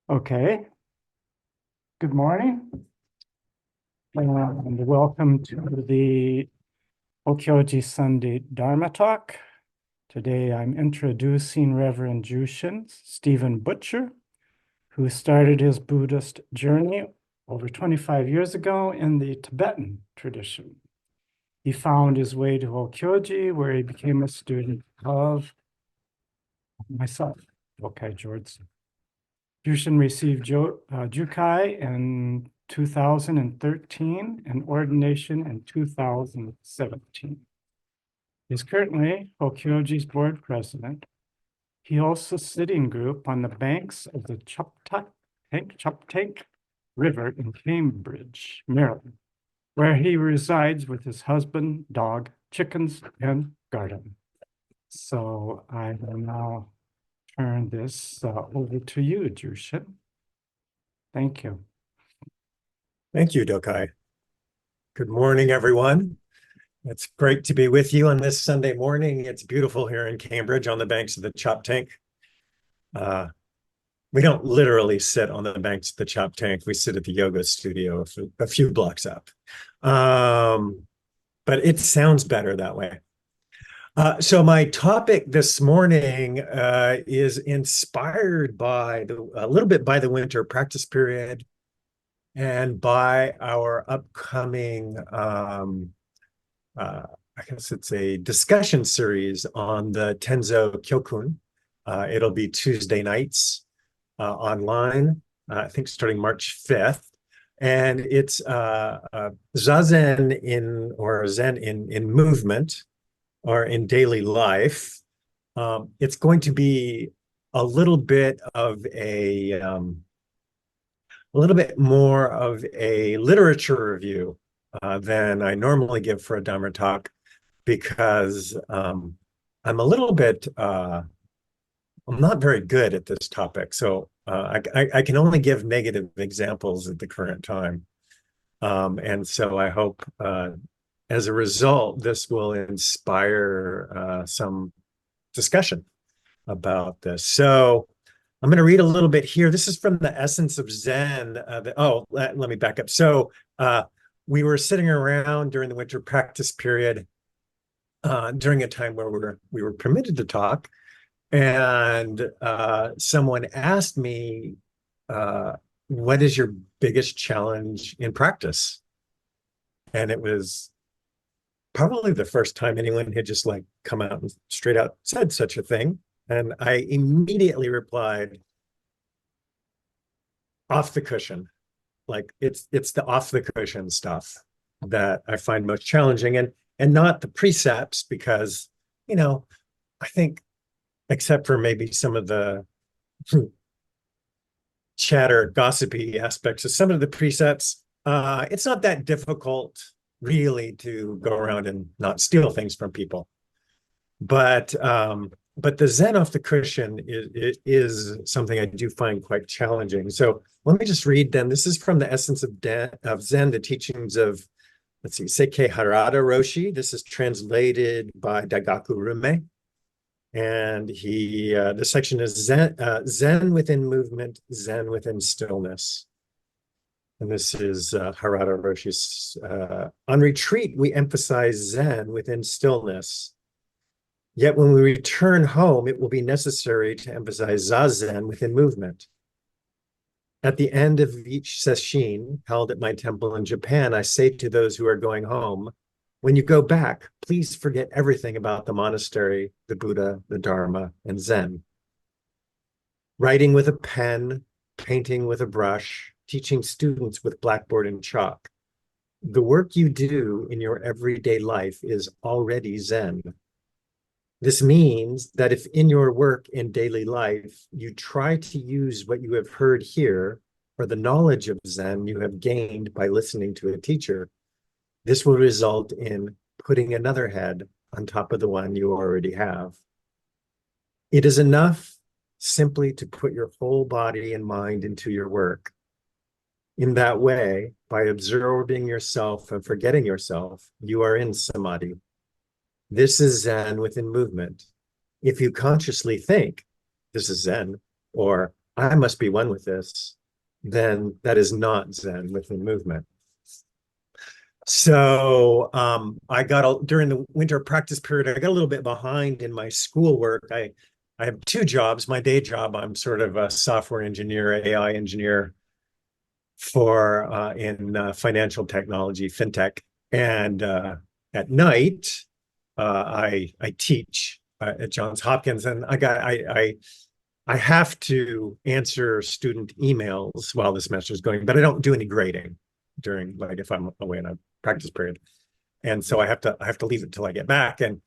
Okay, good morning and welcome to the Hokyoji Sunday Dharma Talk. Today I'm introducing Reverend Jushin Stephyn Butcher, who started his Buddhist journey over 25 years ago in the Tibetan tradition. He found his way to Hokyoji, where he became a student of myself, Dokai Georgesen. Jushin received jukai in 2013 and ordination in 2017. He's currently Hokyoji's board president. He hosts a sitting group on the banks of the Choptank River in Cambridge, Maryland, where he resides with his husband, dog, chickens, and garden. So I will now turn this over to you, Jushin. Thank you. Thank you, Dokai. Good morning, everyone. It's great to be with you on this Sunday morning. It's beautiful here in Cambridge on the banks of the Choptank. We don't literally sit on the banks of the Choptank. We sit at the yoga studio a few blocks up. But it sounds better that way. So my topic this morning is inspired by a little bit by the winter practice period and by our upcoming, I guess it's a discussion series on the Tenzo Kyokun. It'll be Tuesday nights online, I think starting March 5th. And it's Zazen or Zen in movement or in daily life. It's going to be a little bit more of a literature review than I normally give for a Dharma talk, because I'm a little bit, I'm not very good at this topic. So I can only give negative examples at the current time. And so I hope as a result, this will inspire some discussion about this. So I'm going to read a little bit here. This is from the Essence of Zen. Let me back up. So we were sitting around during the winter practice period during a time where we were permitted to talk. And someone asked me, what is your biggest challenge in practice? And it was probably the first time anyone had just like come out and straight out said such a thing. And I immediately replied, off the cushion. Like it's the off the cushion stuff that I find most challenging, and not the precepts, because, I think, except for maybe some of the chatter, gossipy aspects of some of the precepts, it's not that difficult really to go around and not steal things from people. But the Zen off the cushion is something I do find quite challenging. So let me just read then. This is from the Essence of Zen, the teachings of, Seikei Harada Roshi. This is translated by Daigaku Rume. And the section is Zen within movement, Zen within stillness. And this is Harada Roshi's, on retreat, we emphasize Zen within stillness. Yet when we return home, it will be necessary to emphasize Zazen within movement. At the end of each sesshin held at my temple in Japan, I say to those who are going home, when you go back, please forget everything about the monastery, the Buddha, the Dharma, and Zen. Writing with a pen, painting with a brush, teaching students with blackboard and chalk. The work you do in your everyday life is already Zen. This means that if in your work in daily life, you try to use what you have heard here or the knowledge of Zen you have gained by listening to a teacher, this will result in putting another head on top of the one you already have. It is enough simply to put your whole body and mind into your work. In that way, by absorbing yourself and forgetting yourself, you are in samadhi. This is Zen within movement. If you consciously think, this is Zen, or I must be one with this, then that is not Zen within movement. So I got during the winter practice period, I got a little bit behind in my schoolwork. I have two jobs. My day job, I'm sort of a software engineer, AI engineer for in financial technology, fintech, and at night I teach at Johns Hopkins, and I have to answer student emails while the semester is going, but I don't do any grading during, like, if I'm away in a practice period. And so I have to leave it till I get back. And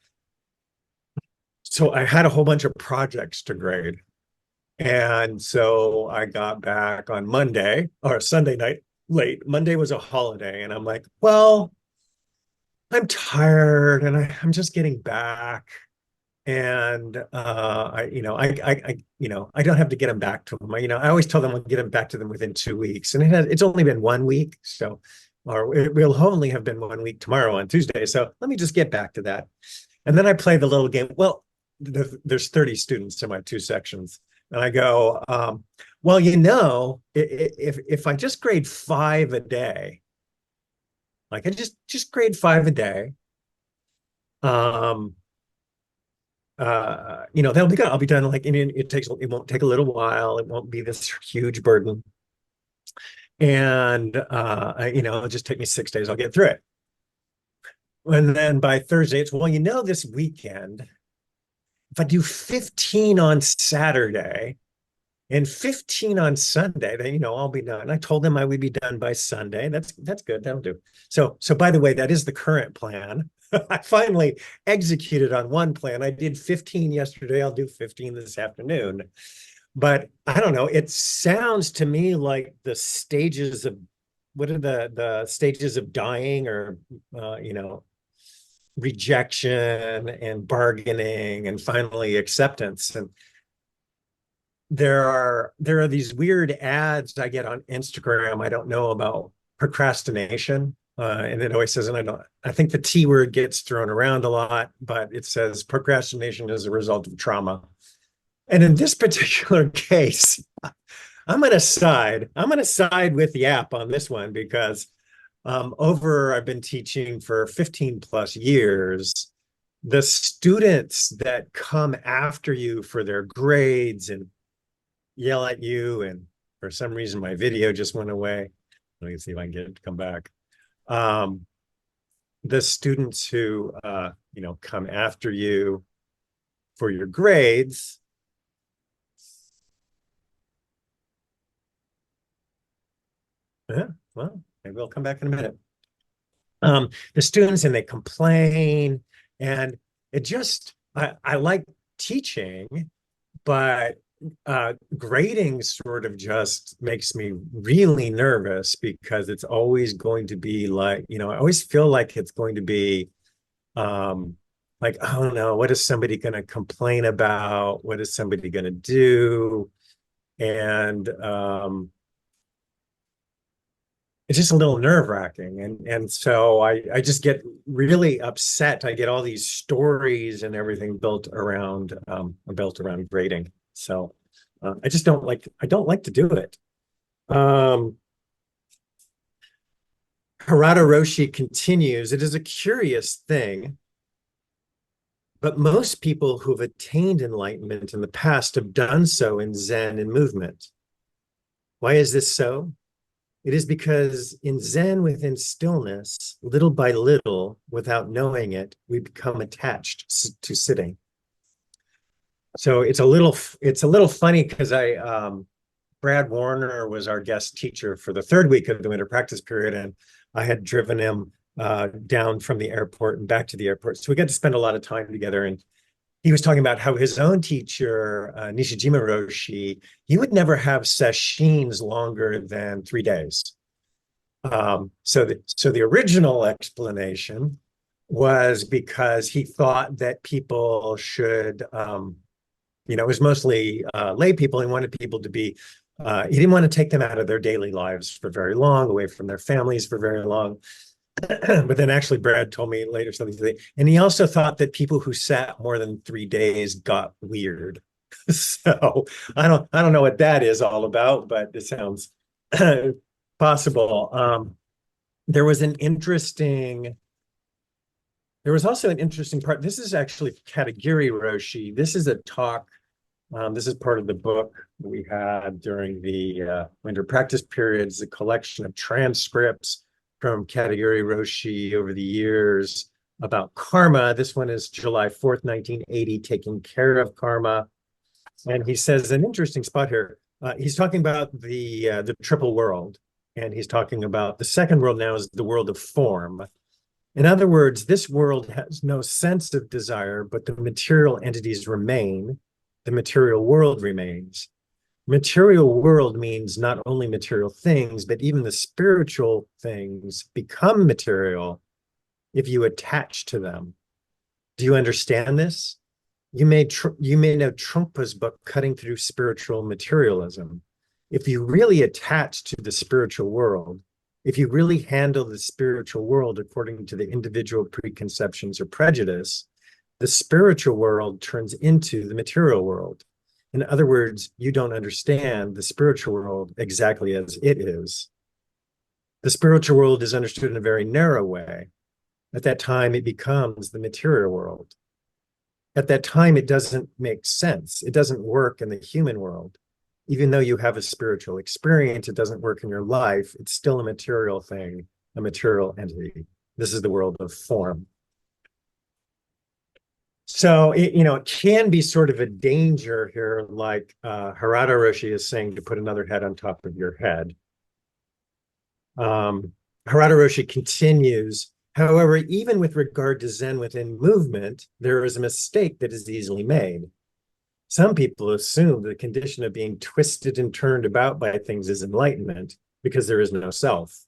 so I had a whole bunch of projects to grade. And so I got back on Monday or Sunday night late. Monday was a holiday, and I'm like, well, I'm tired and I'm just getting back. And I don't have to get them back to them. I always tell them I'll get them back to them within 2 weeks, and it's only been 1 week, so, or it will only have been 1 week tomorrow on Tuesday. So let me just get back to that. And then I play the little game. Well, there's 30 students in my two sections, and I go, well, if I just grade 5 a day, like I just grade 5 a day, that'll be good. I'll be done. Like, I mean, it won't take a little while. It won't be this huge burden. And, it'll just take me 6 days. I'll get through it. And then by Thursday, it's, well, this weekend, if I do 15 on Saturday and 15 on Sunday, then, I'll be done. I told them I would be done by Sunday. That's good. That'll do. So by the way, that is the current plan. I finally executed on one plan. I did 15 yesterday. I'll do 15 this afternoon. But I don't know. It sounds to me like the stages of, what are the stages of dying, or, rejection and bargaining and finally acceptance. And there are these weird ads I get on Instagram. I don't know about procrastination. And it always says, and I think the T word gets thrown around a lot, but it says procrastination is a result of trauma. And in this particular case, I'm going to side with the app on this one, because I've been teaching for 15 plus years. The students that come after you for their grades and yell at you, and for some reason my video just went away. Let me see if I can get it to come back. The students who come after you for your grades, well, maybe we'll come back in a minute. The students, and they complain, and it just, I like teaching, but grading sort of just makes me really nervous, because it's always going to be like, I always feel like it's going to be like, oh no, what is somebody going to complain about? What is somebody going to do? And it's just a little nerve-wracking. And so I just get really upset. I get all these stories and everything built around grading. So I don't like to do it. Harada Roshi continues, it is a curious thing, but most people who've attained enlightenment in the past have done so in Zen and movement. Why is this so? It is because in Zen, within stillness, little by little, without knowing it, we become attached to sitting. So it's a little funny, because Brad Warner was our guest teacher for the third week of the winter practice period, and I had driven him down from the airport and back to the airport. So we got to spend a lot of time together, and he was talking about how his own teacher, Nishijima Roshi, he would never have sessions longer than 3 days. So the original explanation was because he thought that people should, it was mostly lay people. He wanted people to be, he didn't want to take them out of their daily lives for very long, away from their families for very long. But then actually Brad told me later something, and he also thought that people who sat more than 3 days got weird. So I don't know what that is all about, but it sounds possible. There was also an interesting part. This is actually Katagiri Roshi. This is a talk. This is part of the book we had during the winter practice periods, a collection of transcripts from Katagiri Roshi over the years about karma. This one is July 4th, 1980, Taking Care of Karma. And he says an interesting spot here. He's talking about the triple world, and he's talking about the second world now is the world of form. In other words, this world has no sense of desire, but the material entities remain. The material world remains. Material world means not only material things, but even the spiritual things become material if you attach to them. Do you understand this? You may know Trungpa's book, Cutting Through Spiritual Materialism. If you really attach to the spiritual world, if you really handle the spiritual world according to the individual preconceptions or prejudice, the spiritual world turns into the material world. In other words, you don't understand the spiritual world exactly as it is. The spiritual world is understood in a very narrow way. At that time, it becomes the material world. At that time, it doesn't make sense. It doesn't work in the human world. Even though you have a spiritual experience, it doesn't work in your life. It's still a material thing, a material entity. This is the world of form. So, it can be sort of a danger here, like Harada Roshi is saying, to put another head on top of your head. Harada Roshi continues, however, even with regard to Zen within movement, there is a mistake that is easily made. Some people assume the condition of being twisted and turned about by things is enlightenment because there is no self.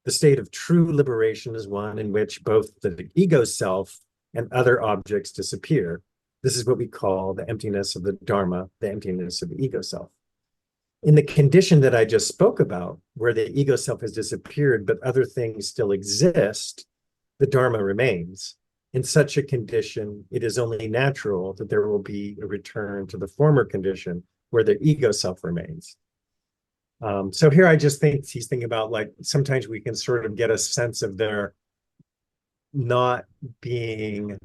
The state of true liberation is one in which both the ego self and other objects disappear. This is what we call the emptiness of the Dharma, the emptiness of the ego self. In the condition that I just spoke about, where the ego self has disappeared, but other things still exist, the Dharma remains. In such a condition, it is only natural that there will be a return to the former condition where the ego self remains. So here I just think he's thinking about, like, sometimes we can sort of get a sense of there not being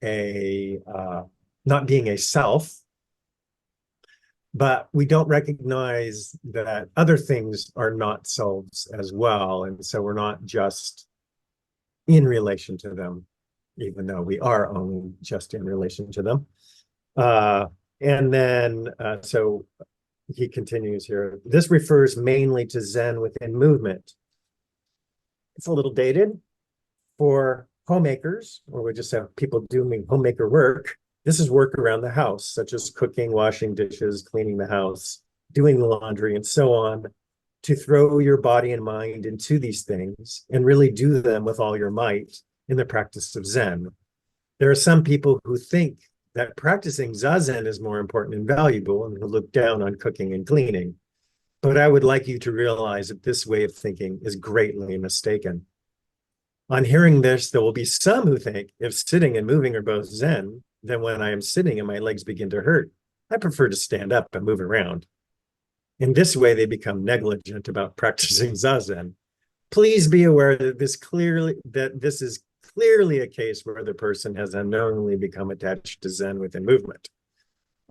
a self, but we don't recognize that other things are not selves as well. And so we're not just in relation to them, even though we are only just in relation to them. And then, so he continues here. This refers mainly to Zen within movement. It's a little dated for homemakers, or we just have people doing homemaker work. This is work around the house, such as cooking, washing dishes, cleaning the house, doing the laundry, and so on, to throw your body and mind into these things and really do them with all your might in the practice of Zen. There are some people who think that practicing Zazen is more important and valuable and who look down on cooking and cleaning. But I would like you to realize that this way of thinking is greatly mistaken. On hearing this, there will be some who think if sitting and moving are both Zen, then when I am sitting and my legs begin to hurt, I prefer to stand up and move around. In this way, they become negligent about practicing Zazen. Please be aware that this is clearly a case where the person has unknowingly become attached to Zen within movement.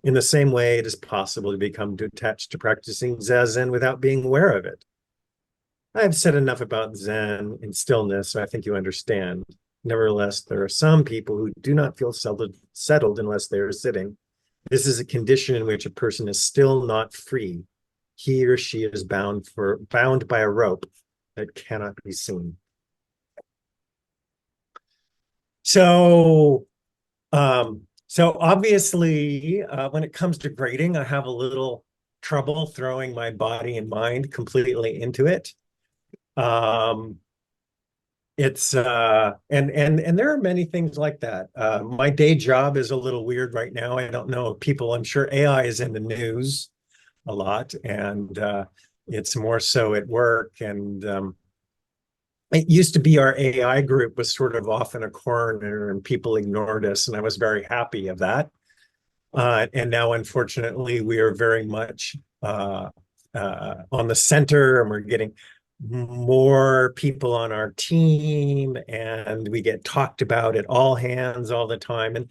In the same way, it is possible to become attached to practicing Zazen without being aware of it. I have said enough about Zen and stillness, so I think you understand. Nevertheless, there are some people who do not feel settled unless they are sitting. This is a condition in which a person is still not free. He or she is bound by a rope that cannot be seen. So obviously, when it comes to grading, I have a little trouble throwing my body and mind completely into it. It's and there are many things like that. My day job is a little weird right now. I don't know people. I'm sure AI is in the news a lot, and it's more so at work. And it used to be our AI group was sort of off in a corner, and people ignored us, and I was very happy of that. And now, unfortunately, we are very much on the center, and we're getting more people on our team, and we get talked about at all hands all the time. And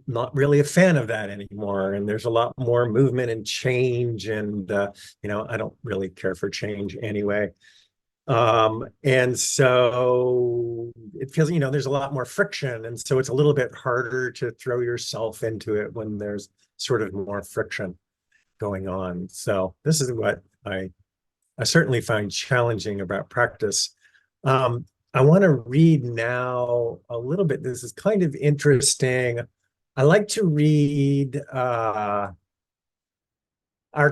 not really a fan of that anymore. And there's a lot more movement and change. And, I don't really care for change anyway. And so it feels, there's a lot more friction. And so it's a little bit harder to throw yourself into it when there's sort of more friction going on. So this is what I certainly find challenging about practice. I want to read now a little bit. This is kind of interesting. I like to read our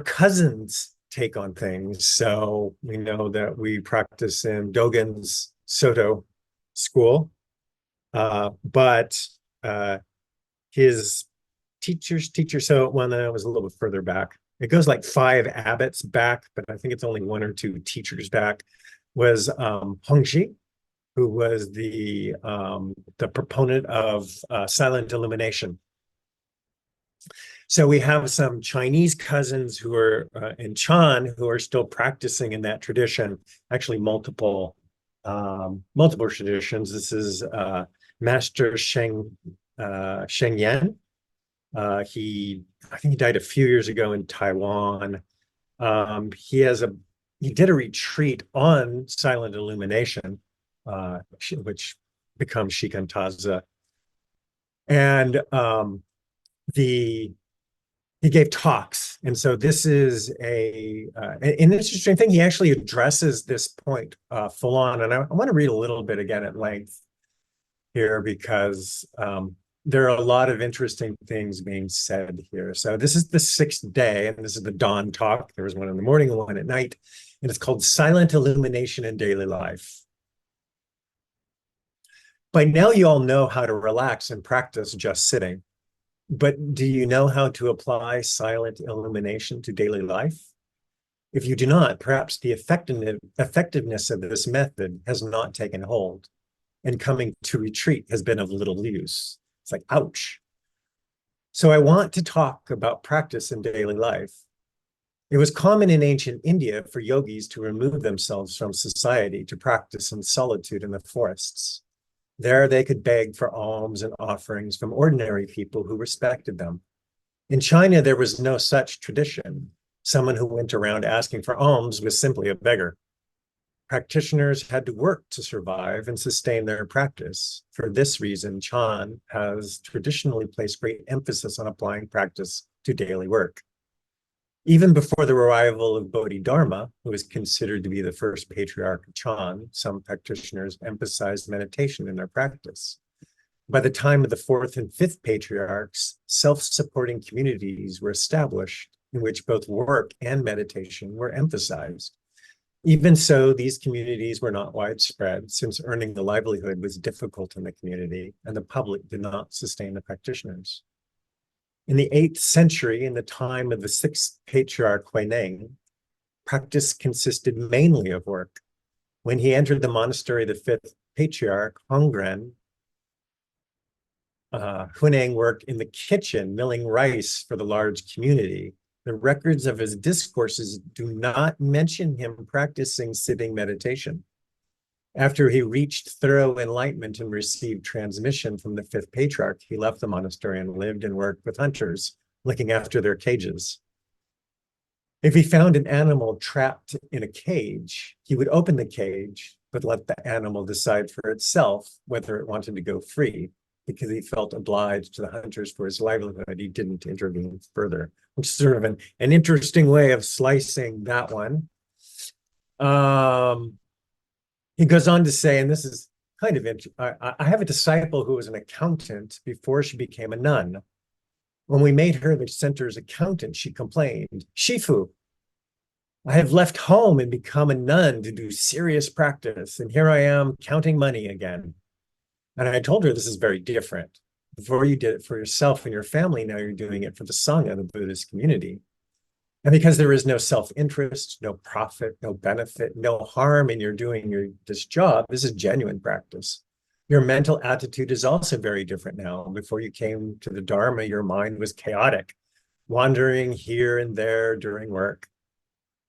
cousins' take on things. So we know that we practice in Dogen's Soto school, but his teacher's teacher, so when I was a little bit further back, it goes like 5 abbots back, but I think it's only 1 or 2 teachers back, was Hongxi, who was the proponent of silent illumination. So we have some Chinese cousins who are in Chan who are still practicing in that tradition. Actually, multiple traditions. This is Master Sheng Yan. I think he died a few years ago in Taiwan. He did a retreat on silent illumination, which becomes Shikantaza. And he gave talks. And so this is an interesting thing. He actually addresses this point full on. And I want to read a little bit again at length here because there are a lot of interesting things being said here. So this is the 6th day, and this is the dawn talk. There was one in the morning and one at night, and it's called Silent Illumination in Daily Life. By now, you all know how to relax and practice just sitting. But do you know how to apply silent illumination to daily life? If you do not, perhaps the effectiveness of this method has not taken hold, and coming to retreat has been of little use. It's like, ouch. So I want to talk about practice in daily life. It was common in ancient India for yogis to remove themselves from society to practice in solitude in the forests. There they could beg for alms and offerings from ordinary people who respected them. In China, there was no such tradition. Someone who went around asking for alms was simply a beggar. Practitioners had to work to survive and sustain their practice. For this reason, Chan has traditionally placed great emphasis on applying practice to daily work. Even before the arrival of Bodhidharma, who is considered to be the first patriarch of Chan, some practitioners emphasized meditation in their practice. By the time of the 4th and 5th patriarchs, self-supporting communities were established in which both work and meditation were emphasized. Even so, these communities were not widespread, since earning a livelihood was difficult in the community, and the public did not sustain the practitioners. In the 8th century, in the time of the 6th patriarch Huineng, practice consisted mainly of work. When he entered the monastery of the 5th patriarch Hongren, Huineng worked in the kitchen, milling rice for the large community. The records of his discourses do not mention him practicing sitting meditation. After he reached thorough enlightenment and received transmission from the 5th patriarch, he left the monastery and lived and worked with hunters, looking after their cages. If he found an animal trapped in a cage, he would open the cage, but let the animal decide for itself whether it wanted to go free. Because he felt obliged to the hunters for his livelihood, he didn't intervene further, which is sort of an interesting way of slicing that one. He goes on to say, and this is kind of interesting, I have a disciple who was an accountant before she became a nun. When we made her the center's accountant, she complained, Shifu, I have left home and become a nun to do serious practice, and here I am counting money again. And I told her this is very different. Before you did it for yourself and your family, now you're doing it for the Sangha, the Buddhist community. And because there is no self-interest, no profit, no benefit, no harm in your doing this job, this is genuine practice. Your mental attitude is also very different now. Before you came to the Dharma, your mind was chaotic, wandering here and there during work.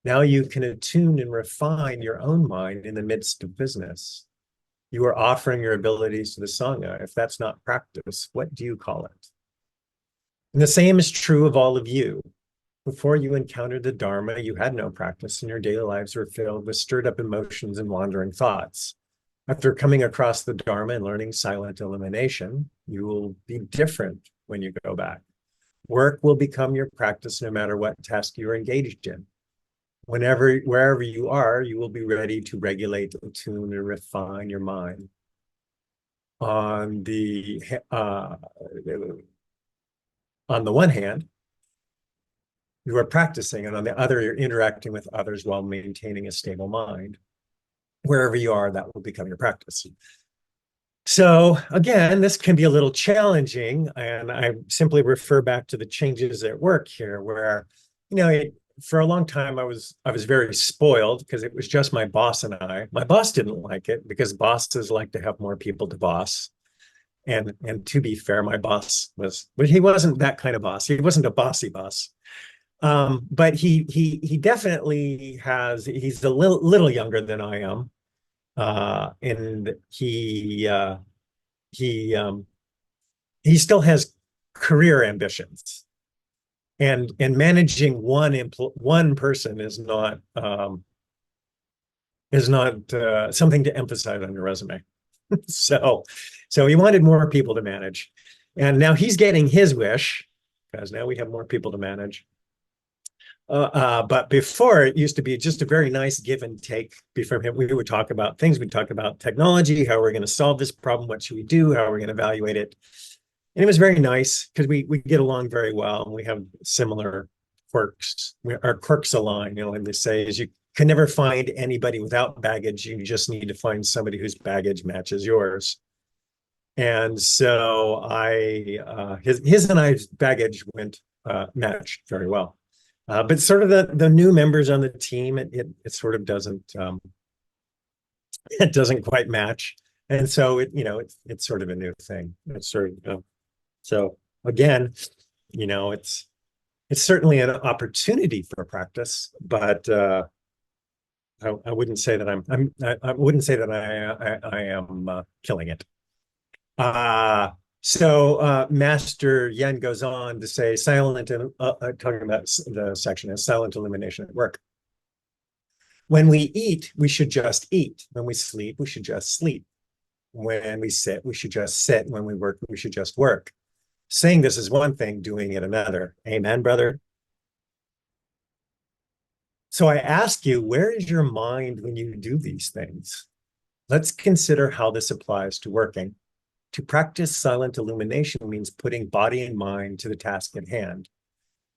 Now you can attune and refine your own mind in the midst of business. You are offering your abilities to the Sangha. If that's not practice, what do you call it? And the same is true of all of you. Before you encountered the Dharma, you had no practice, and your daily lives were filled with stirred up emotions and wandering thoughts. After coming across the Dharma and learning silent elimination, you will be different when you go back. Work will become your practice no matter what task you're engaged in. Wherever you are, you will be ready to regulate, attune, and refine your mind. On the one hand, you are practicing, and on the other, you're interacting with others while maintaining a stable mind. Wherever you are, that will become your practice. So again, this can be a little challenging, and I simply refer back to the changes at work here, where, for a long time I was very spoiled because it was just my boss and I. My boss didn't like it because bosses like to have more people to boss. And to be fair, my boss he wasn't that kind of boss. He wasn't a bossy boss. But he definitely he's a little younger than I am. And he still has career ambitions, and managing one person is not something to emphasize on your resume. So he wanted more people to manage, and now he's getting his wish because now we have more people to manage. But before, it used to be just a very nice give and take. From him, we would talk about things. We'd talk about technology, how we're going to solve this problem, what should we do, how we're going to evaluate it. And it was very nice because we get along very well, and we have similar quirks. Our quirks align. And they say is you can never find anybody without baggage. You just need to find somebody whose baggage matches yours. And so his and I's baggage matched very well. But sort of the new members on the team, it sort of doesn't it doesn't quite match, and so it's sort of a new thing. It's sort of so again, it's certainly an opportunity for practice, but I wouldn't say that I wouldn't say that I am killing it. So Master Yen goes on to say, talking about the section as silent illumination at work. When we eat, we should just eat. When we sleep, we should just sleep. When we sit, we should just sit. When we work, we should just work. Saying this is one thing, doing it another. Amen, brother? So I ask you, where is your mind when you do these things? Let's consider how this applies to working. To practice silent illumination means putting body and mind to the task at hand.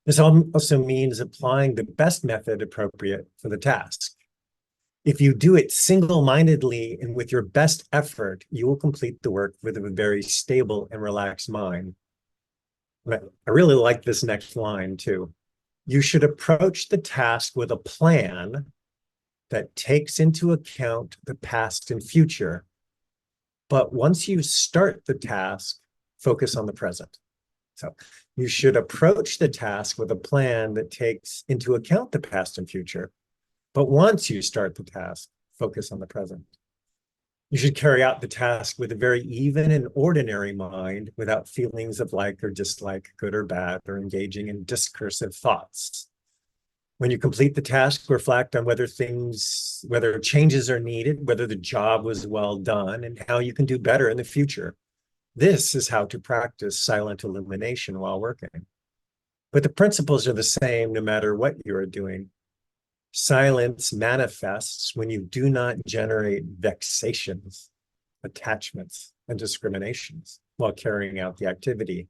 This also means applying the best method appropriate for the task. If you do it single-mindedly and with your best effort, you will complete the work with a very stable and relaxed mind. I really like this next line too. You should approach the task with a plan that takes into account the past and future. But once you start the task, focus on the present. So you should approach the task with a plan that takes into account the past and future. But once you start the task, focus on the present. You should carry out the task with a very even and ordinary mind without feelings of like or dislike, good or bad, or engaging in discursive thoughts. When you complete the task, reflect on whether changes are needed, whether the job was well done, and how you can do better in the future. This is how to practice silent illumination while working. But the principles are the same no matter what you are doing. Silence manifests when you do not generate vexations, attachments, and discriminations while carrying out the activity.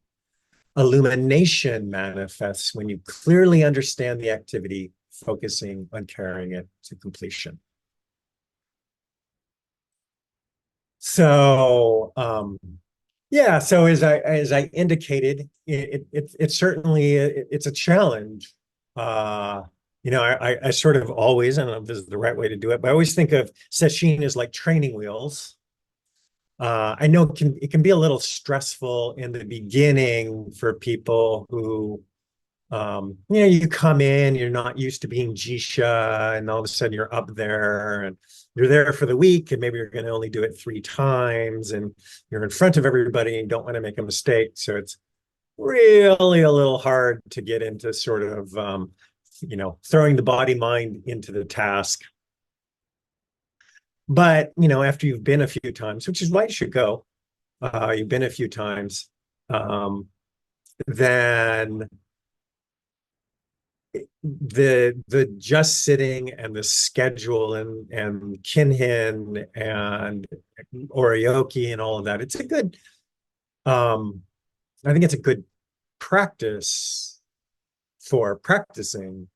Illumination manifests when you clearly understand the activity, focusing on carrying it to completion. So, yeah. So as I indicated, it's certainly it's a challenge. I sort of always, I don't know if this is the right way to do it, but I always think of sesshin as like training wheels. I know it can be a little stressful in the beginning for people who, you come in, you're not used to being Jisha, and all of a sudden you're up there and you're there for the week, and maybe you're going to only do it 3 times, and you're in front of everybody and you don't want to make a mistake. So it's really a little hard to get into sort of, throwing the body mind into the task. But, after you've been a few times, which is why you should go, you've been a few times, then the just sitting and the schedule and kinhin and oryoki and all of that, it's a good, I think it's a good practice for practicing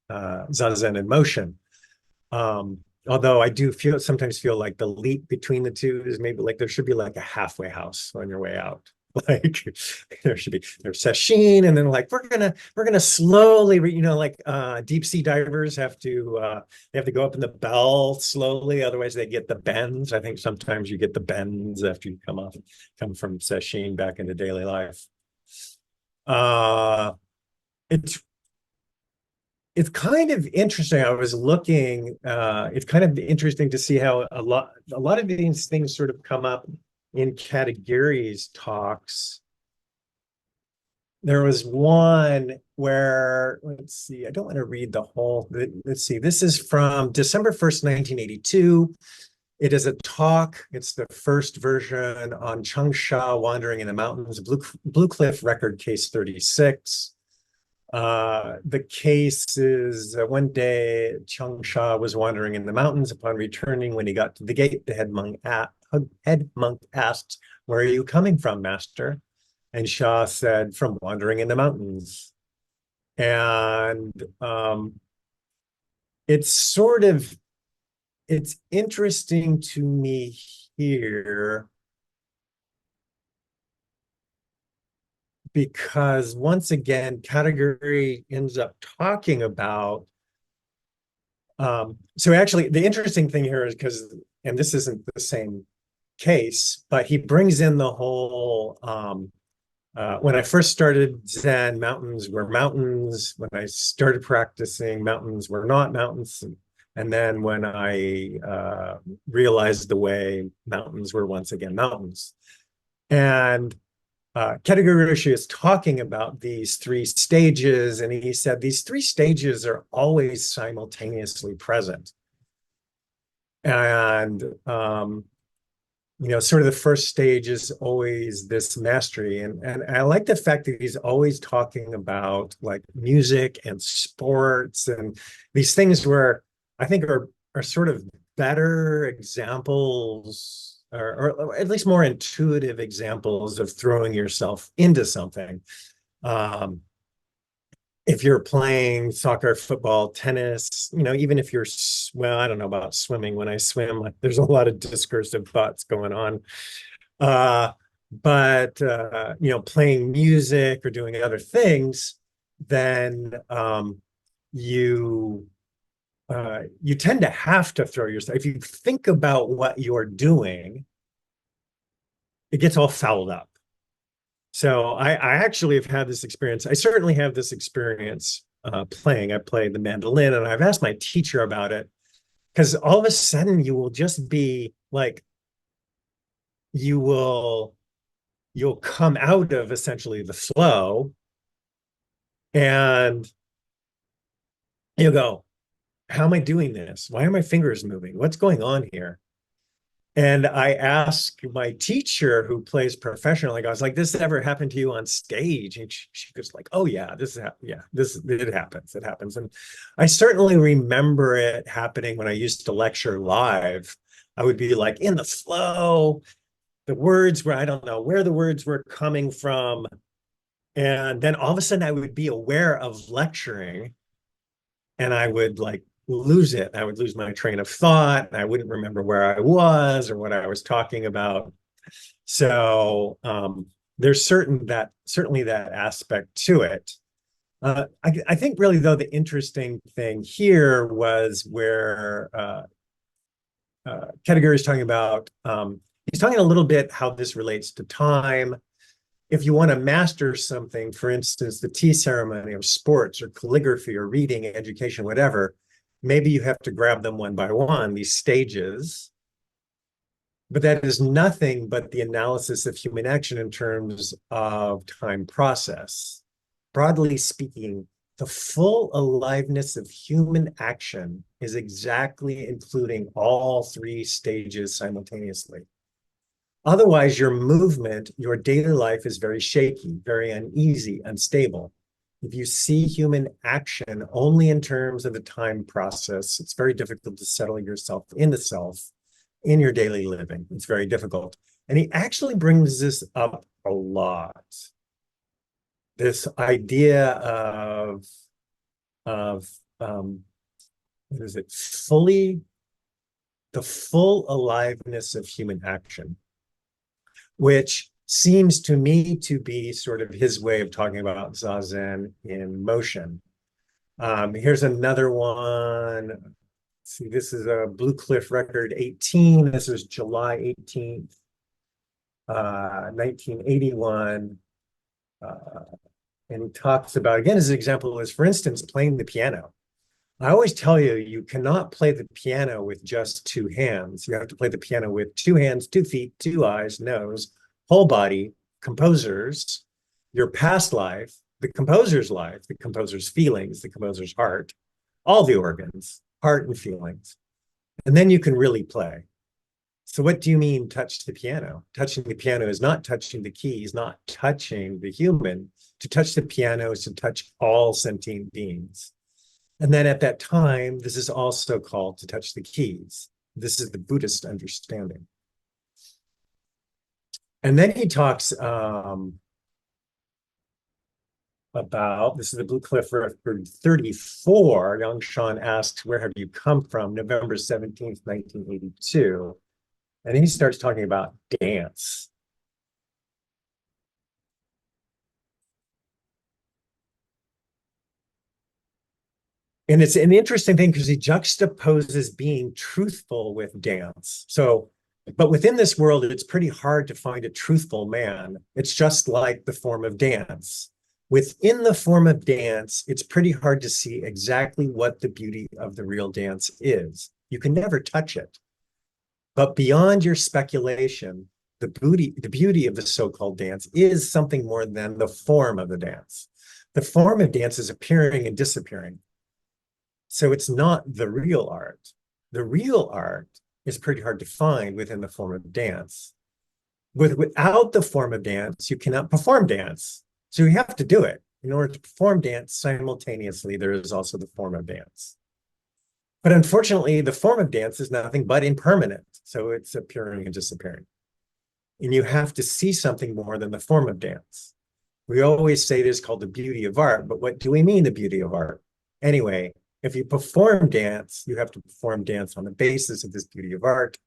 Zazen in motion. Although I do sometimes feel like the leap between the two is maybe like there should be like a halfway house on your way out. Like there's sesshin, and then like we're gonna slowly, deep sea divers have to they have to go up in the bell slowly, otherwise they get the bends. I think sometimes you get the bends after you come from sesshin back into daily life. It's kind of interesting. I was looking, it's kind of interesting to see how a lot of these things sort of come up in Katagiri's talks. There was one where, let's see, I don't want to read the whole, let's see, this is from December 1st, 1982. It is a talk. It's the first version on Changsha wandering in the mountains, Blue Cliff Record Case 36. The case is one day Changsha was wandering in the mountains. Upon returning, when he got to the gate, the head monk asked, "Where are you coming from, master?" And Sha said, "From wandering in the mountains." And it's interesting to me here because once again, Katagiri ends up talking about, so actually the interesting thing here is because, and this isn't the same case, but he brings in the whole, when I first started Zen, mountains were mountains. When I started practicing, mountains were not mountains. And then when I realized the way, mountains were once again mountains. And Katagiri Roshi is talking about these 3 stages, and he said these 3 stages are always simultaneously present. And sort of the first stage is always this mastery, and I like the fact that he's always talking about like music and sports and these things where I think are sort of better examples, or at least more intuitive examples of throwing yourself into something. If you're playing soccer, football, tennis, even if you're, well, I don't know about swimming. When I swim, there's a lot of discursive thoughts going on. But playing music or doing other things, then you tend to have to throw yourself. If you think about what you're doing, it gets all fouled up. So I actually have had this experience. I certainly have this experience playing. I play the mandolin, and I've asked my teacher about it because all of a sudden you will just be like, you'll come out of essentially the flow, and you'll go, how am I doing this? Why are my fingers moving? What's going on here? And I asked my teacher who plays professionally, I was like, this ever happened to you on stage? And she goes like, oh yeah, it happens. It happens. And I certainly remember it happening when I used to lecture live. I would be like in the flow. The words were, I don't know where the words were coming from. And then all of a sudden I would be aware of lecturing, and I would like lose it. I would lose my train of thought. I wouldn't remember where I was or what I was talking about. So there's certainly that aspect to it. I think really though the interesting thing here was where Katagiri is talking about He's talking a little bit how this relates to time. If you want to master something, for instance, the tea ceremony or sports or calligraphy or reading, education, whatever, maybe you have to grab them one by one, these stages. But that is nothing but the analysis of human action in terms of time process. Broadly speaking, the full aliveness of human action is exactly including all three stages simultaneously. Otherwise, your movement, your daily life is very shaky, very uneasy, unstable. If you see human action only in terms of the time process, it's very difficult to settle yourself into self in your daily living. It's very difficult. And he actually brings this up a lot. This idea of what is it? The full aliveness of human action, which seems to me to be sort of his way of talking about Zazen in motion. Here's another one. See, this is a Blue Cliff Record 18. This is July 18th, 1981. And he talks about, again, as an example is, for instance, playing the piano. I always tell you, you cannot play the piano with just two hands. You have to play the piano with two hands, 2 feet, 2 eyes, nose, whole body, composers, your past life, the composer's feelings, the composer's heart, all the organs, heart and feelings. And then you can really play. So what do you mean touch the piano? Touching the piano is not touching the keys, not touching the human. To touch the piano is to touch all sentient beings. And then at that time, this is also called to touch the keys. This is the Buddhist understanding. And then he talks about, this is the Blue Cliff Record 34. Young Sean asks, where have you come from? November 17th, 1982. And he starts talking about dance. And it's an interesting thing because he juxtaposes being truthful with dance. So, but within this world, it's pretty hard to find a truthful man. It's just like the form of dance. Within the form of dance, it's pretty hard to see exactly what the beauty of the real dance is. You can never touch it. But beyond your speculation, the beauty of the so-called dance is something more than the form of the dance. The form of dance is appearing and disappearing. So it's not the real art. The real art is pretty hard to find within the form of dance. Without the form of dance, you cannot perform dance. So you have to do it. In order to perform dance simultaneously, there is also the form of dance. But unfortunately, the form of dance is nothing but impermanent. So it's appearing and disappearing. And you have to see something more than the form of dance. We always say this is called the beauty of art, but what do we mean the beauty of art? Anyway, if you perform dance, you have to perform dance on the basis of this beauty of art.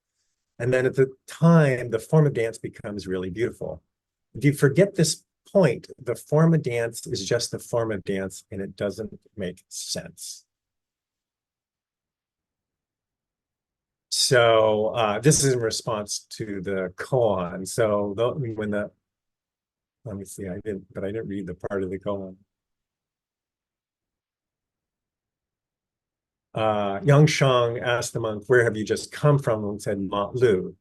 And then at the time, the form of dance becomes really beautiful. If you forget this point, the form of dance is just the form of dance, and it doesn't make sense. So this is in response to the koan. So let me see, I didn't read the part of the koan. Yang Shang asked the monk, where have you just come from? And said, Mont Lu.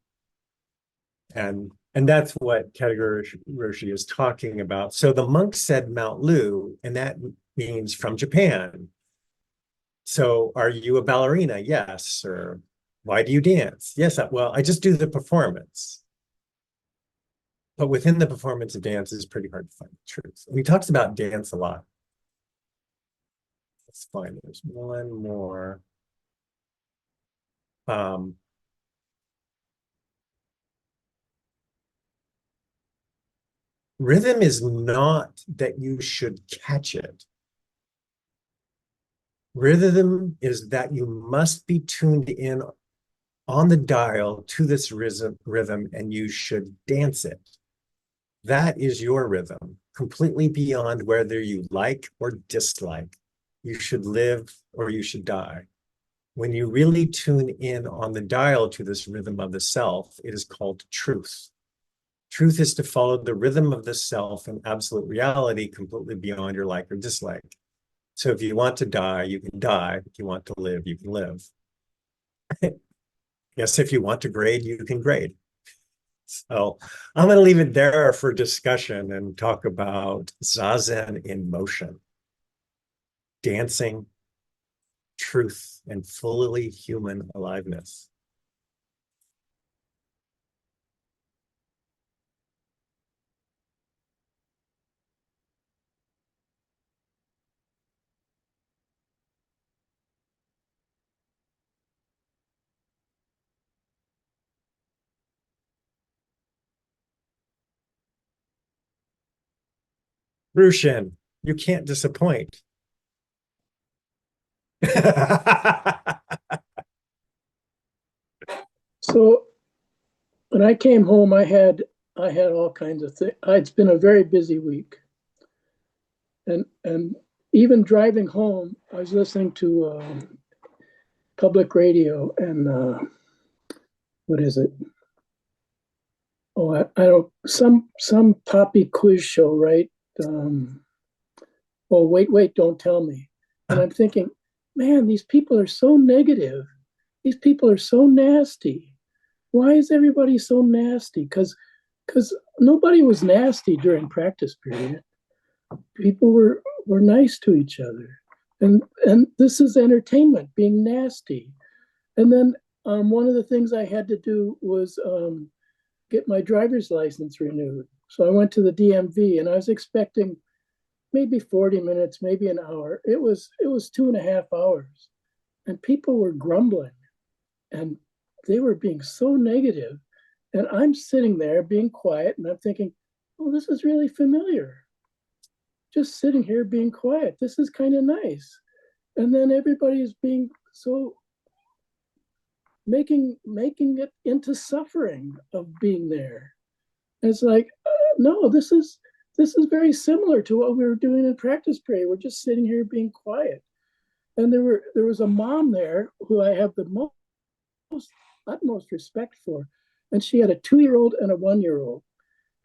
And that's what Roshi is talking about. So the monk said Mount Lu, and that means from Japan. So are you a ballerina? Yes. Or why do you dance? Yes. Well, I just do the performance. But within the performance of dance is pretty hard to find the truth. And he talks about dance a lot. Let's find, there's one more. Rhythm is not that you should catch it. Rhythm is that you must be tuned in on the dial to this rhythm, and you should dance it. That is your rhythm, completely beyond whether you like or dislike. You should live or you should die. When you really tune in on the dial to this rhythm of the self, it is called truth. Truth is to follow the rhythm of the self and absolute reality completely beyond your like or dislike. So if you want to die, you can die. If you want to live, you can live. Yes, if you want to grade, you can grade. So I'm going to leave it there for discussion and talk about Zazen in motion, dancing, truth, and fully human aliveness. Rushin, you can't disappoint. So when I came home, I had all kinds of things. It's been a very busy week, and even driving home, I was listening to public radio and what is it? Oh, I don't some poppy quiz show, right? Oh, wait, don't tell me. And I'm thinking, man, these people are so negative. These people are so nasty. Why is everybody so nasty? Because nobody was nasty during practice period. People were nice to each other, and this is entertainment, being nasty. And then one of the things I had to do was get my driver's license renewed. So I went to the DMV, and I was expecting maybe 40 minutes, maybe an hour. It was 2.5 hours, and people were grumbling, and they were being so negative. And I'm sitting there being quiet, and I'm thinking, oh, this is really familiar. Just sitting here being quiet. This is kind of nice. And then everybody is being so making it into suffering of being there. And it's like, no, this is very similar to what we were doing in practice period. We're just sitting here being quiet. And there was a mom there who I have the utmost respect for. And she had a 2-year-old and a 1-year-old.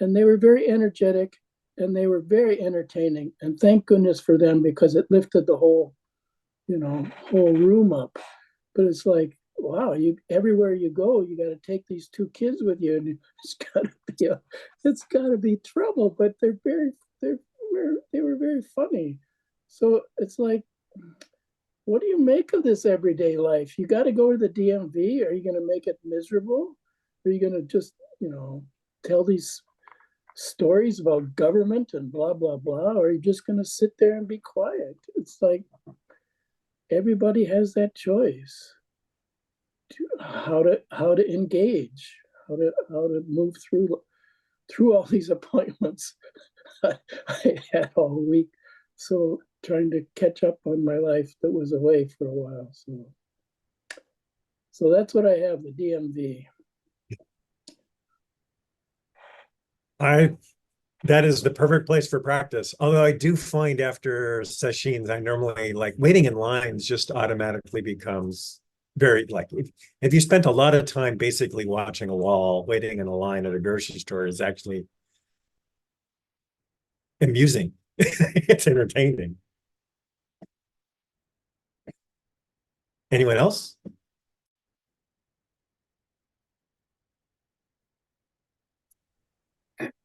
And they were very energetic and they were very entertaining. And thank goodness for them, because it lifted the whole room up. But it's like, wow, everywhere you go, you got to take these 2 kids with you, and it's got to be trouble. But they were very funny. So it's like, what do you make of this everyday life? You got to go to the DMV. Are you going to make it miserable? Are you going to just tell these stories about government and blah blah blah? Or are you just going to sit there and be quiet? It's like everybody has that choice. How to engage, how to move through all these appointments I had all week. So trying to catch up on my life that was away for a while. So that's what I have, the DMV. That is the perfect place for practice. Although I do find after sessions, I normally like waiting in lines just automatically becomes very like if you spent a lot of time basically watching a wall, waiting in a line at a grocery store is actually amusing. It's entertaining. Anyone else?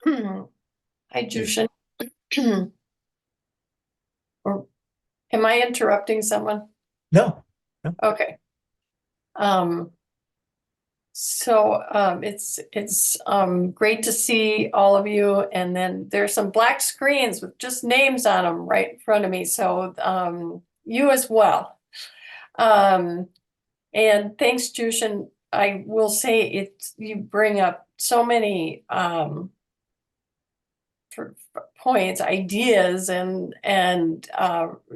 Hi, Jushin. Or am I interrupting someone? No. Okay. It's great to see all of you, and then there's some black screens with just names on them right in front of me. So you as well. And thanks, Jushin. I will say you bring up so many points, ideas, and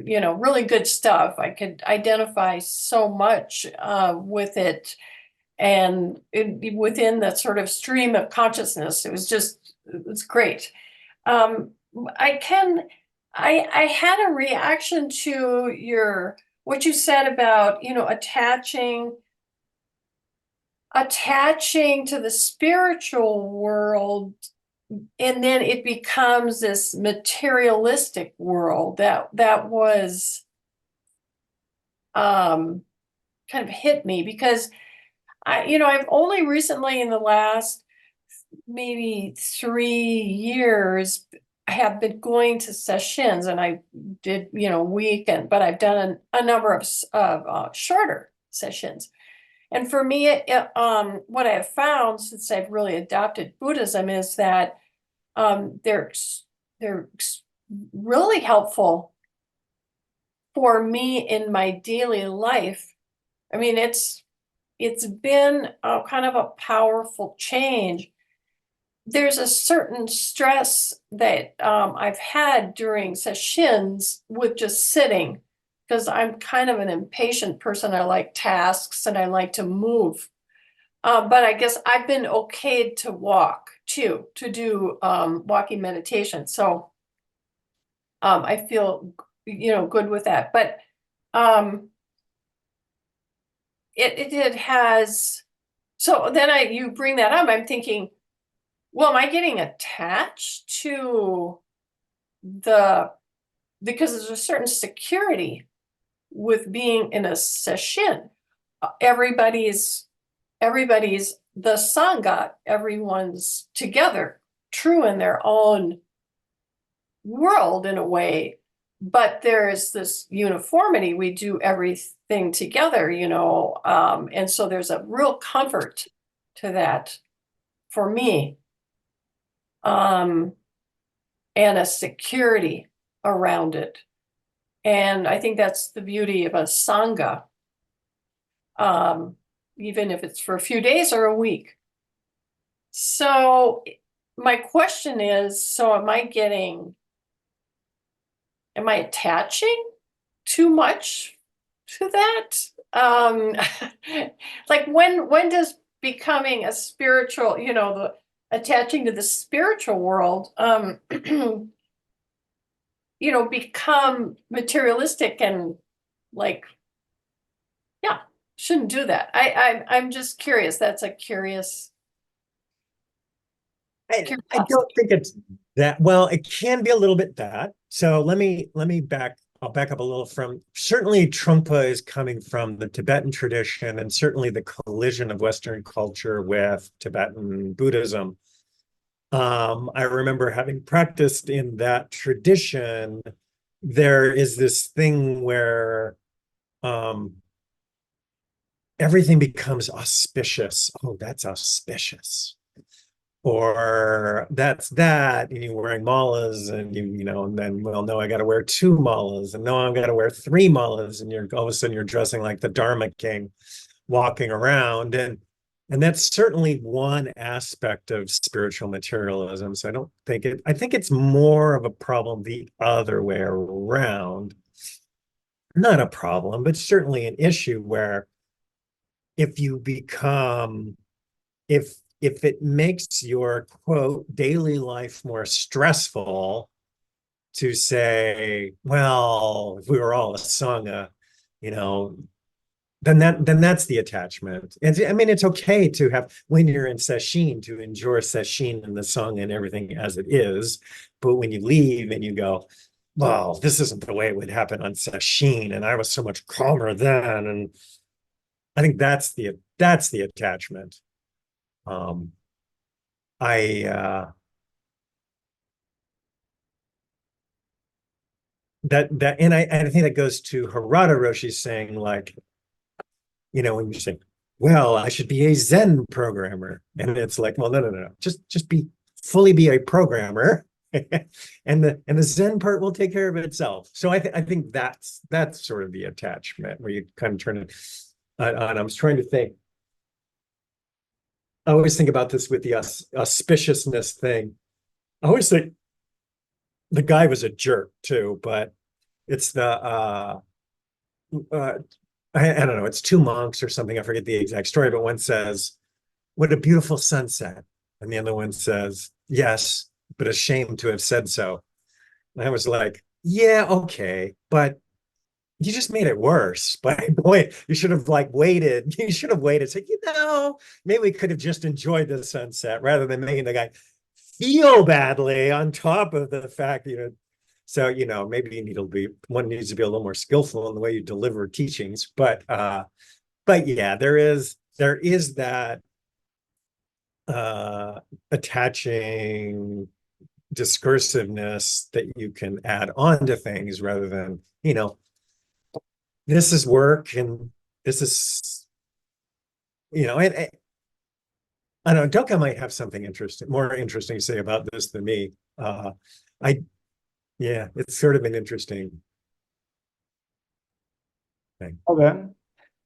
really good stuff. I could identify so much with it, and within the sort of stream of consciousness, it's great. I had a reaction to your what you said about, attaching to the spiritual world, and then it becomes this materialistic world that was kind of hit me, because I've only recently, in the last maybe 3 years, I have been going to sessions, and I did, weekend, but I've done a number of shorter sessions. And for me, what I have found since I've really adopted Buddhism is that they're really helpful for me in my daily life. I mean, it's been a kind of a powerful change. There's a certain stress that I've had during sessions with just sitting, because I'm kind of an impatient person. I like tasks and I like to move. But I guess I've been okayed to walk too, to do walking meditation. So I feel, good with that. But it has, so then you bring that up, I'm thinking, well, am I getting attached to because there's a certain security with being in a session. Everybody's the Sangha, everyone's together, true in their own world in a way, but there's this uniformity. We do everything together, and so there's a real comfort to that for me, and a security around it. And I think that's the beauty of a Sangha, even if it's for a few days or a week. So my question is, so am I attaching too much to that? Like when does becoming a spiritual, the attaching to the spiritual world, become materialistic and shouldn't do that. I'm just curious. That's a curious. I don't think it's that. Well, it can be a little bit that. So I'll back up a little from, certainly Trungpa is coming from the Tibetan tradition, and certainly the collision of Western culture with Tibetan Buddhism. I remember having practiced in that tradition, there is this thing where everything becomes auspicious. Oh, that's auspicious. Or that's that, and you're wearing malas, and and then, well, no, I got to wear 2 malas, and no, I've got to wear 3 malas, and you're all of a sudden you're dressing like the Dharma king, walking around, and that's certainly one aspect of spiritual materialism. So I think it's more of a problem the other way around. Not a problem, but certainly an issue where if it makes your, quote, daily life more stressful to say, well, if we were all a Sangha, then that's the attachment. And I mean, it's okay to have, when you're in sesshin, to enjoy sesshin and the Sangha and everything as it is. But when you leave and you go, well, this isn't the way it would happen on sesshin, and I was so much calmer then. And I think that's the attachment. And I think that goes to Harada Roshi saying, like, when you say, well, I should be a Zen programmer, and it's like, well, no, just fully be a programmer, and the Zen part will take care of itself. So I think that's sort of the attachment where you kind of turn it on. I was trying to think. I always think about this with the auspiciousness thing. I always think the guy was a jerk too, but it's I don't know, it's 2 monks or something. I forget the exact story, but one says, "What a beautiful sunset." And the other one says, "Yes, but ashamed to have said so." And I was like, yeah, okay, but you just made it worse. But boy, you should have like waited. You should have waited. Say, maybe we could have just enjoyed the sunset rather than making the guy feel badly on top of the fact, So, maybe one needs to be a little more skillful in the way you deliver teachings. But yeah, there is that attaching discursiveness that you can add on to things rather than, this is work and this is, and I don't know, Doka might have something more interesting to say about this than me. Yeah, it's sort of an interesting thing. Well then,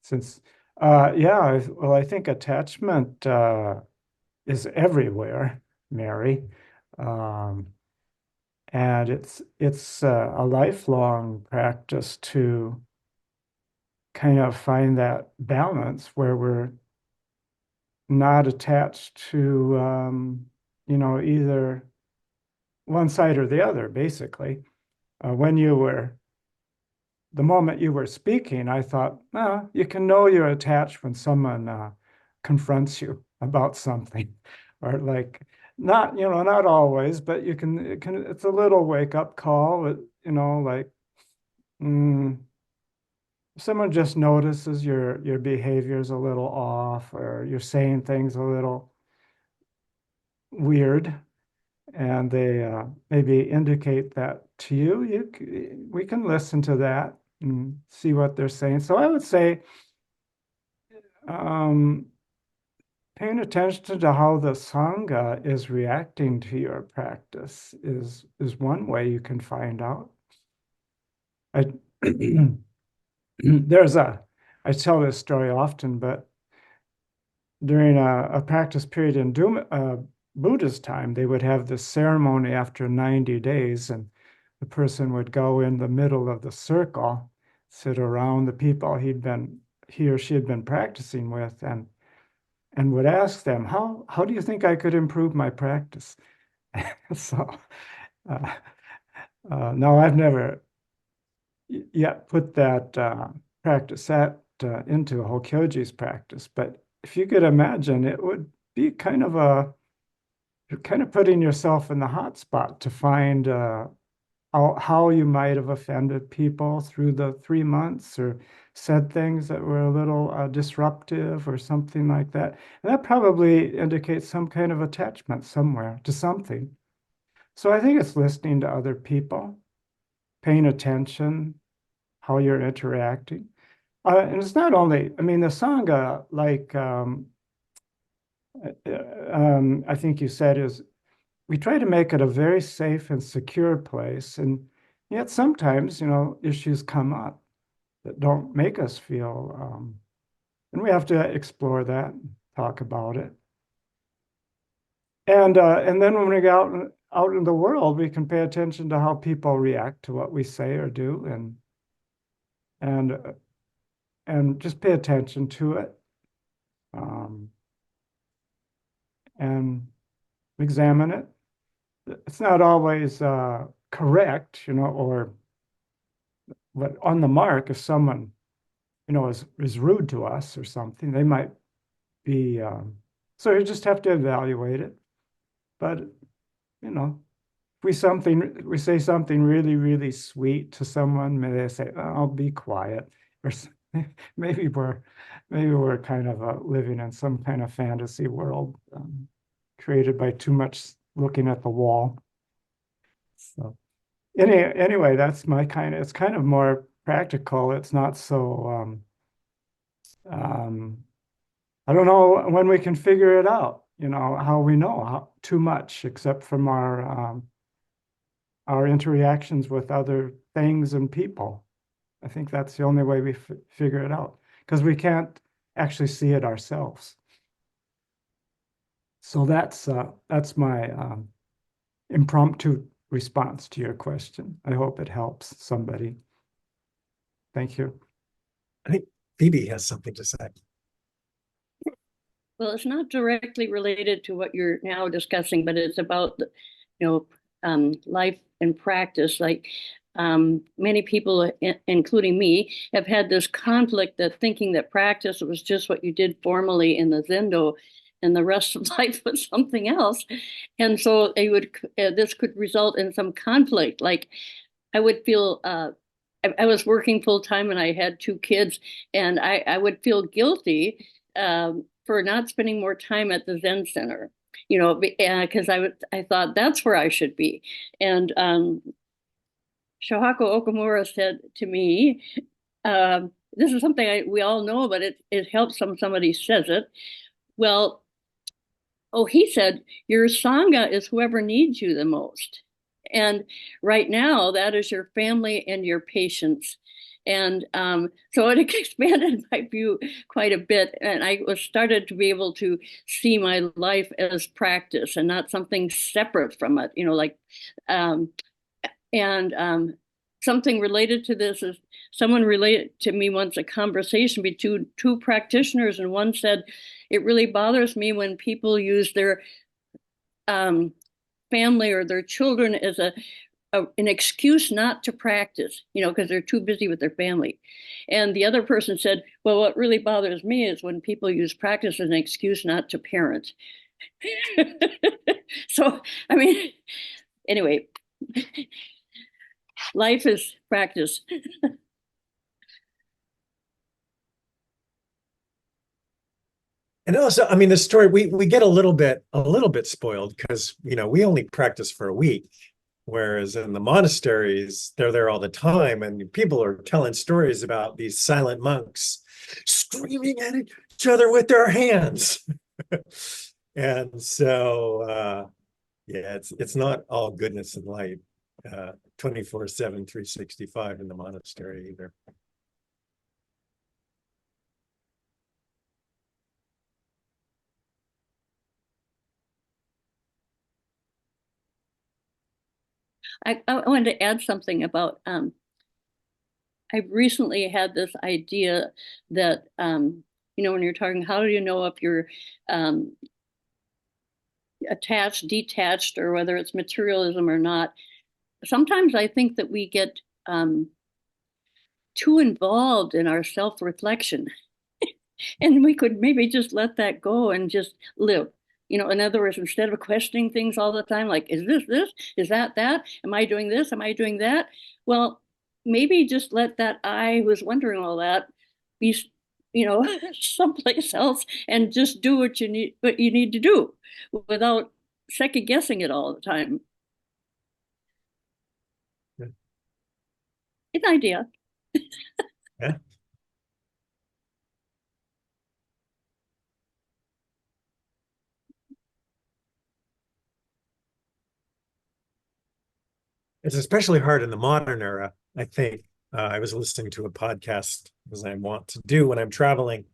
since well, I think attachment is everywhere, Mary. And it's a lifelong practice to kind of find that balance where we're not attached to either one side or the other, basically. The moment you were speaking, I thought, you can know you're attached when someone confronts you about something, or like not always, but it's a little wake-up call, like someone just notices your behavior's a little off, or you're saying things a little weird, and they maybe indicate that to you. We can listen to that and see what they're saying. So I would say paying attention to how the Sangha is reacting to your practice is one way you can find out. I tell this story often, but during a practice period in Buddhist time, they would have this ceremony after 90 days, and the person would go in the middle of the circle, sit around the people he or she had been practicing with, and would ask them, how do you think I could improve my practice? So no, I've never yet put that practice into Hokyoji's practice, but if you could imagine, it would be you're kind of putting yourself in the hot spot to find how you might have offended people through the 3 months, or said things that were a little disruptive or something like that. And that probably indicates some kind of attachment somewhere to something. So I think it's listening to other people, paying attention, how you're interacting. And it's not only, the Sangha, like I think you said, is we try to make it a very safe and secure place. And yet sometimes, issues come up that don't make us feel, and we have to explore that, talk about it. And then when we go out in the world, we can pay attention to how people react to what we say or do, and just pay attention to it, and examine it. It's not always correct, or but on the mark. If someone, is rude to us or something, they might be. So you just have to evaluate it. But if we say something really, really sweet to someone, maybe they say, "Oh, I'll be quiet," or maybe we're kind of living in some kind of fantasy world created by too much looking at the wall. So anyway, that's it's kind of more practical. It's not so I don't know when we can figure it out, how we know how too much, except from our interactions with other things and people. I think that's the only way we figure it out, because we can't actually see it ourselves. So that's my impromptu response to your question. I hope it helps somebody. Thank you. I think Phoebe has something to say. Well, it's not directly related to what you're now discussing, but it's about life and practice. Like many people, including me, have had this conflict of thinking that practice was just what you did formally in the Zendo, and the rest of life was something else. And so this could result in some conflict. Like I would feel, I was working full time and I had 2 kids, and I would feel guilty for not spending more time at the Zen Center, because I thought that's where I should be. And Shohako Okamura said to me, this is something we all know, but it helps when somebody says it. Well, he said, your Sangha is whoever needs you the most. And right now, that is your family and your patients. And so it expanded my view quite a bit. And I started to be able to see my life as practice and not something separate from it, something related to this is someone related to me once, a conversation between 2 practitioners, and one said, it really bothers me when people use their family or their children as an excuse not to practice, because they're too busy with their family. And the other person said, well, what really bothers me is when people use practice as an excuse not to parent. So, anyway, life is practice. And also, the story, we get a little bit spoiled because, we only practice for a week, whereas in the monasteries, they're there all the time, and people are telling stories about these silent monks screaming at each other with their hands. And so, yeah, it's not all goodness and light, 24/7, 365 in the monastery either. I wanted to add something about, I recently had this idea that, when you're talking, how do you know if you're attached, detached, or whether it's materialism or not? Sometimes I think that we get too involved in our self-reflection, and we could maybe just let that go and just live. In other words, instead of questioning things all the time, like, is this, is that, am I doing this? Am I doing that? Well, maybe just let that I was wondering all that be, someplace else, and just do what you need to do without second guessing it all the time. Yeah. An idea. Yeah. It's especially hard in the modern era, I think. I was listening to a podcast, as I want to do when I'm traveling,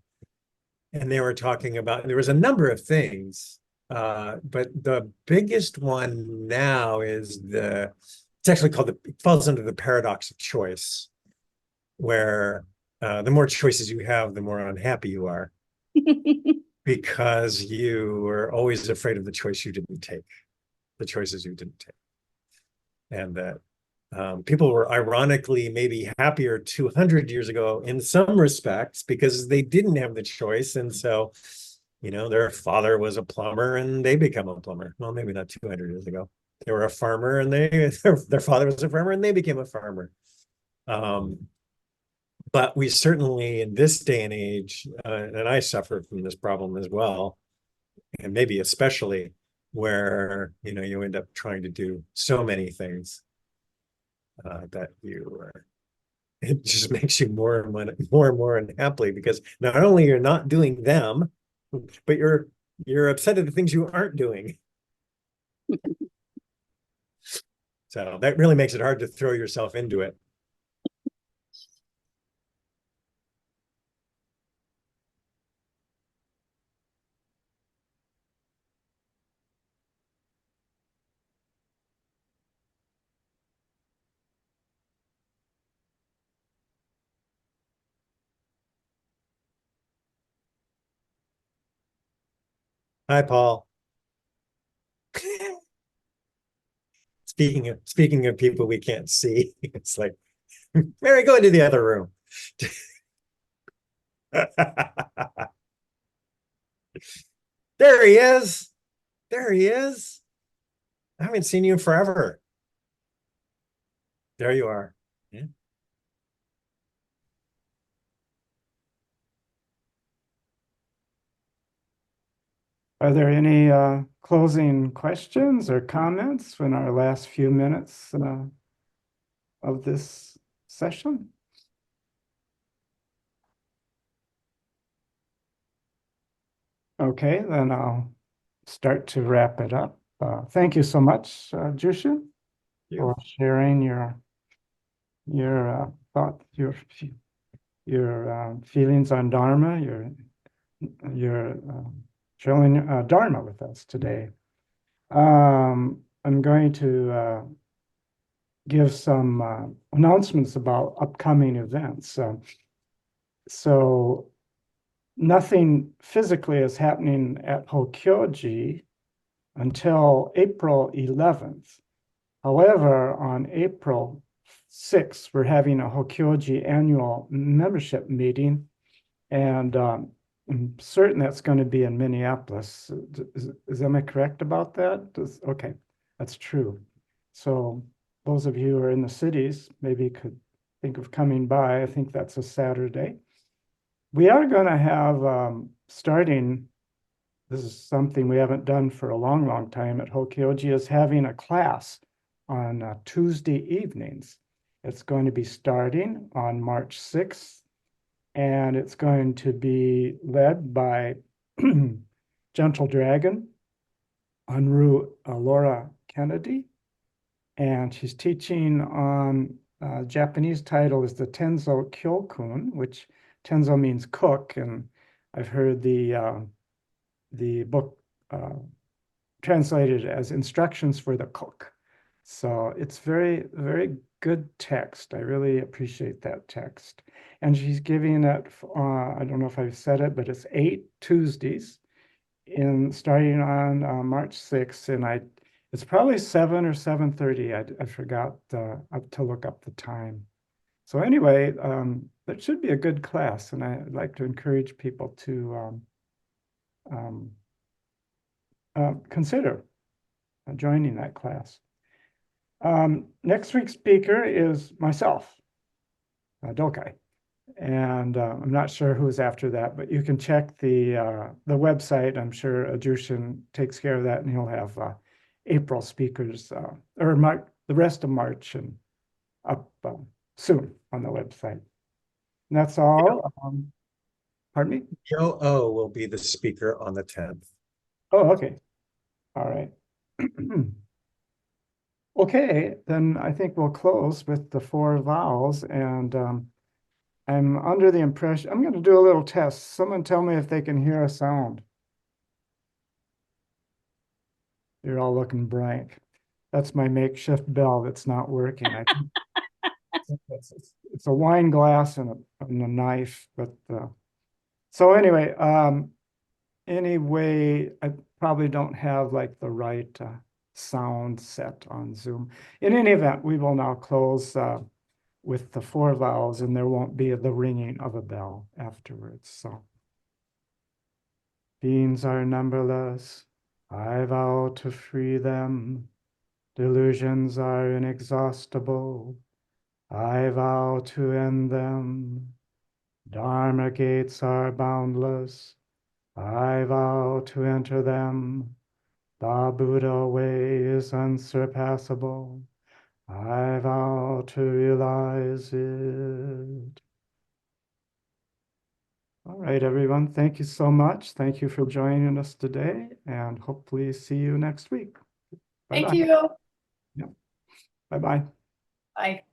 and they were talking about, there was a number of things, but the biggest one now is it's actually called it falls under the paradox of choice, where the more choices you have, the more unhappy you are, because you are always afraid of the choices you didn't take. And that people were ironically maybe happier 200 years ago in some respects because they didn't have the choice. And so, their father was a plumber and they become a plumber. Well, maybe not 200 years ago. They were a farmer and their father was a farmer and they became a farmer. But we certainly, in this day and age, and I suffer from this problem as well, and maybe especially where, you end up trying to do so many things that it just makes you more and more unhappy, because not only you're not doing them, but you're upset at the things you aren't doing. So that really makes it hard to throw yourself into it. Hi, Paul. It's Speaking of people we can't see, it's like, Mary, go into the other room. There he is. There he is. I haven't seen you in forever. There you are. Yeah. Are there any closing questions or comments in our last few minutes of this session? Okay, then I'll start to wrap it up. Thank you so much, Jushin, for sharing your thought, your feelings on Dharma, your showing Dharma with us today. I'm going to give some announcements about upcoming events. So nothing physically is happening at Hokyoji until April 11th. However, on April 6th, we're having a Hokyoji annual membership meeting, and I'm certain that's going to be in Minneapolis. Am I correct about that? Okay, that's true. So those of you who are in the cities maybe could think of coming by. I think that's a Saturday. We are going to have, starting, this is something we haven't done for a long, long time at Hokyoji, is having a class on Tuesday evenings. It's going to be starting on March 6th, and it's going to be led by Gentle Dragon, Unru Laura Kennedy, and she's teaching on, Japanese title is the Tenzo Kyokun, which Tenzo means cook, and I've heard the book translated as instructions for the cook. So it's very, very good text. I really appreciate that text. And she's giving it, I don't know if I've said it, but it's 8 Tuesdays starting on March 6th. And it's probably 7 or 7:30. I forgot to look up the time. So anyway, that should be a good class. And I'd like to encourage people to consider joining that class. Next week's speaker is myself, Dokai, and I'm not sure who's after that, but you can check the website. I'm sure Jushin takes care of that, and he'll have April speakers or the rest of March and up soon on the website. And that's all. Pardon me? Joe O will be the speaker on the 10th. Oh, okay. All right. Okay, then I think we'll close with the 4 vows, and I'm under the impression, I'm going to do a little test. Someone tell me if they can hear a sound. You're all looking blank. That's my makeshift bell that's not working. I think it's a wine glass and a knife, but so anyway, I probably don't have like the right sound set on Zoom. In any event, we will now close with the 4 vows, and there won't be the ringing of a bell afterwards. So, beings are numberless. I vow to free them. Delusions are inexhaustible. I vow to end them. Dharma gates are boundless. I vow to enter them. The Buddha way is unsurpassable. I vow to realize it. All right, everyone. Thank you so much. Thank you for joining us today, and hopefully see you next week. Bye-bye. Thank you. Yeah. Bye-bye. Bye.